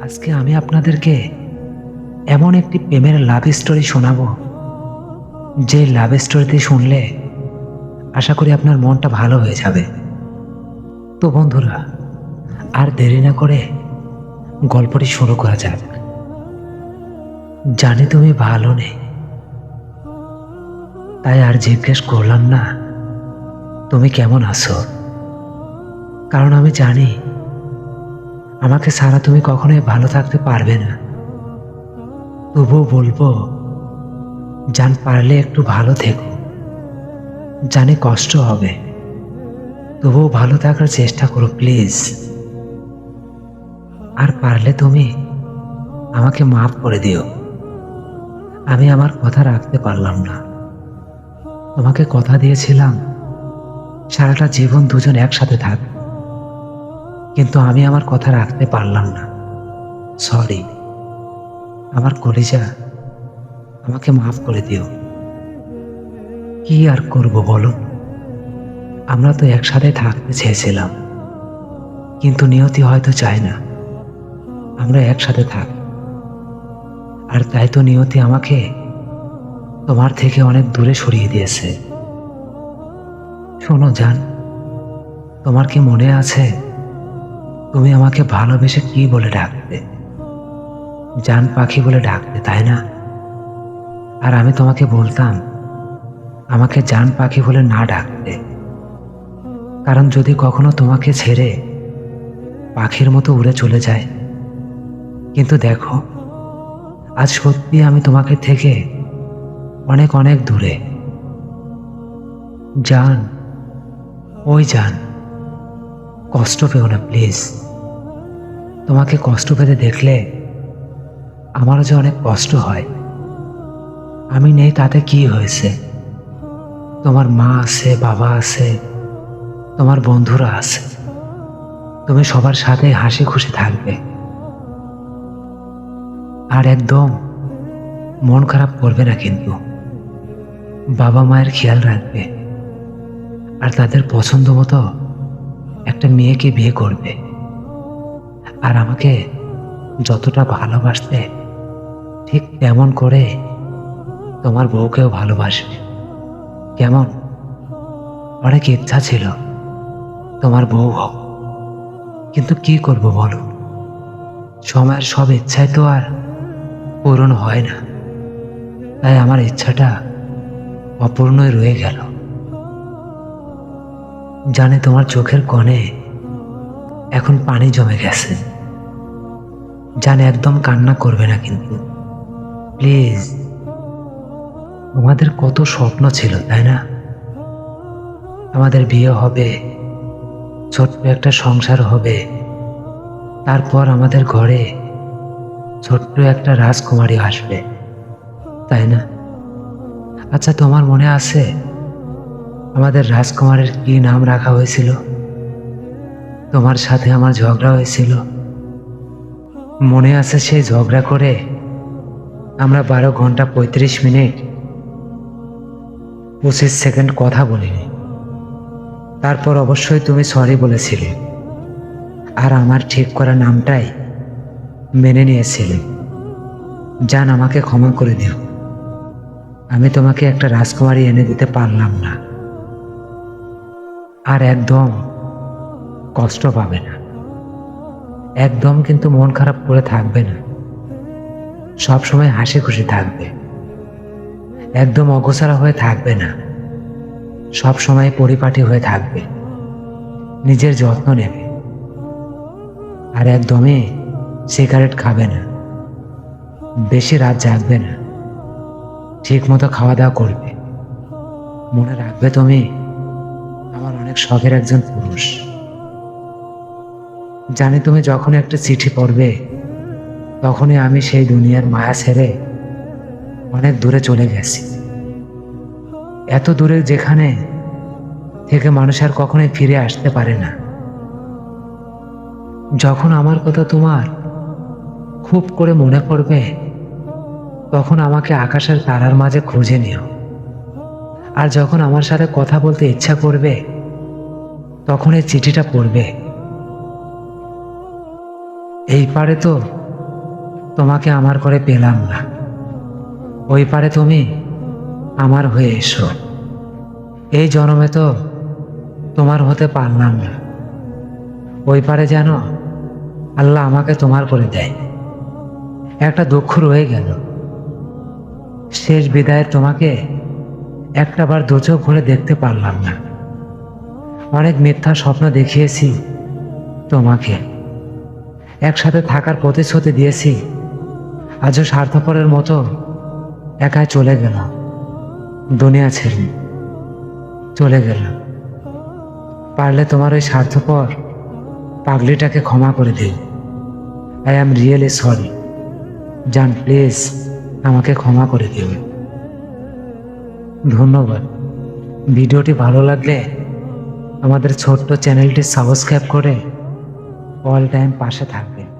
আজকে আমি আপনাদেরকে এমন একটি প্রেমের লাভ স্টোরি শোনাবো, যে লাভ স্টোরিটি শুনলে আশা করি আপনার মনটা ভালো হয়ে যাবে। তো বন্ধুরা, আর দেরি না করে গল্পটি শুরু করা যাক। জানি তুমি ভালো নেই, তাই আর জিজ্ঞেস করলাম না তুমি কেমন আছো, কারণ আমি জানি আমাকে ছাড়া তুমি কখনোই ভালো থাকতে পারবে না। তবুও বলবো, জান পারলে একটু ভালো থেকো। জানি কষ্ট হবে, তবুও ভালো থাকার চেষ্টা করো প্লিজ। আর পারলে তুমি আমাকে মাফ করে দিও। আমি আমার কথা রাখতে পারলাম না। তোমাকে কথা দিয়েছিলাম সারাটা জীবন দুজন একসাথে থাকব, কিন্তু আমি আমার কথা রাখতে পারলাম না। সরি আমার কলিজা, আমাকে মাফ করে দিও। কি আর করব বলো, আমরা তো একসাথে থাকতে চেয়েছিলাম, কিন্তু নিয়তি হয়তো চায় না আমরা একসাথে থাকি। আর তাই তো নিয়তি আমাকে তোমার থেকে অনেক দূরে সরিয়ে দিয়েছে। শোনো জান, তোমার কি মনে আছে তুমি আমাকে ভালোবেসে কি বলে ডাকতে? জান পাখি বলে ডাকতে, তাই না? আর আমি তোমাকে বলতাম আমাকে জান পাখি বলে না ডাকতে, কারণ যদি কখনো তোমাকে ছেড়ে পাখির মতো উড়ে চলে যায়। কিন্তু দেখো, আজ সত্যি আমি তোমাকে থেকে অনেক অনেক দূরে। জান, ওই জান, কষ্ট পেও না প্লিজ। তোমাকে কষ্ট পেতে দেখলে আমারও যে অনেক কষ্ট হয়। আমি নেই তাতে কি হয়েছে? তোমার মা আছে, বাবা আছে, তোমার বন্ধুরা আছে। তুমি সবার সাথে হাসি খুশি থাকবে, আর একদম মন খারাপ করবে না কিন্তু। বাবা মায়ের খেয়াল রাখবে, আর তাদের পছন্দ মতো একটা মেয়েকে বিয়ে করবে। আর আমাকে যতটা ভালোবাসতে ঠিক তেমন করে তোমার বউকেও ভালোবাসবে। কেমন? অনেক ইচ্ছা ছিল তোমার বউ হোক, কিন্তু কি করব বলো, সময়ের সব ইচ্ছাই তো আর পূরণ হয় না। তাই আমার ইচ্ছাটা অপূর্ণই রয়ে গেল। জানে তোমার চোখের কোণে এখন পানি জমে গেছে। জানে একদম কান্না করবে না কিন্তু, প্লিজ। আমাদের কত স্বপ্ন ছিল, তাই না? আমাদের বিয়ে হবে, ছোট্ট একটা সংসার হবে, তারপর আমাদের ঘরে ছোট্ট একটা রাজকুমারী আসবে, তাই না? আচ্ছা, তোমার মনে আছে আমাদের রাজকুমারের কি নাম রাখা হয়েছিল? তোমার সাথে আমার ঝগড়া হয়েছিল, মনে আছে? সেই ঝগড়া করে আমরা 12 ঘন্টা 35 মিনিট 25 সেকেন্ড কথা বলিনি। তারপর অবশ্যই তুমি সরি বলেছিলে, আর আমার ঠিক করা নামটাই মেনে নিয়েছিলে। জান, আমাকে ক্ষমা করে দিও। আমি তোমাকে একটা রাজকুমারী এনে দিতে পারলাম না। আর একদম কষ্ট পাবে না, একদম কিন্তু মন খারাপ করে থাকবে না। সব সময় হাসি খুশি থাকবে, একদম অগোছালো হয়ে থাকবে না। সব সময় পরিপাটি হয়ে থাকবে, নিজের যত্ন নেবে, আর একদমই সিগারেট খাবে না, বেশি রাত জাগবে না, ঠিক মতো খাওয়া দাওয়া করবে। মনে রাখবে তুমি আমার অনেক শখের একজন পুরুষ। জানি তুমি যখন একটা চিঠি পড়বে, তখনই আমি সেই দুনিয়ার মায়া ছেড়ে অনেক দূরে চলে গেছি। এত দূরে যেখানে থেকে মানুষ আর কখনোই ফিরে আসতে পারে না। যখন আমার কথা তোমার খুব করে মনে পড়বে, তখন আমাকে আকাশের তারার মাঝে খুঁজে নিও। আর যখন আমার সাথে কথা বলতে ইচ্ছা করবে, তখন এই চিঠিটা পড়বে। এই পারে তো তোমাকে আমার করে পেলাম না। ওই পারে তুমি আমার হয়ে এসো। এই জন্মে তো তোমার হতে পারলাম না। ওই পারে যেন আল্লাহ আমাকে তোমার করে দেয়। একটা দুঃখ রয়ে গেল, শেষ বিদায়ে তোমাকে একটাবার দু চোখ ভরে দেখতে পারলাম না। অনেক মিথ্যা স্বপ্ন দেখিয়েছি তোমাকে, একসাথে থাকার প্রতিশ্রুতি দিয়েছি, আজও স্বার্থপরের মতো একাই চলে গেলাম। দুনিয়া ছেড়ে চলে গেলাম। পারলে তোমার ওই স্বার্থপর পাগলিটাকে ক্ষমা করে দিও। আই অ্যাম রিয়েলি সরি জান, প্লিজ আমাকে ক্ষমা করে দিও। ধন্যবাদ। ভিডিওটি ভালো লাগলে আমাদের ছোট্ট চ্যানেলটি সাবস্ক্রাইব করে অল টাইম পাশে থাকবে।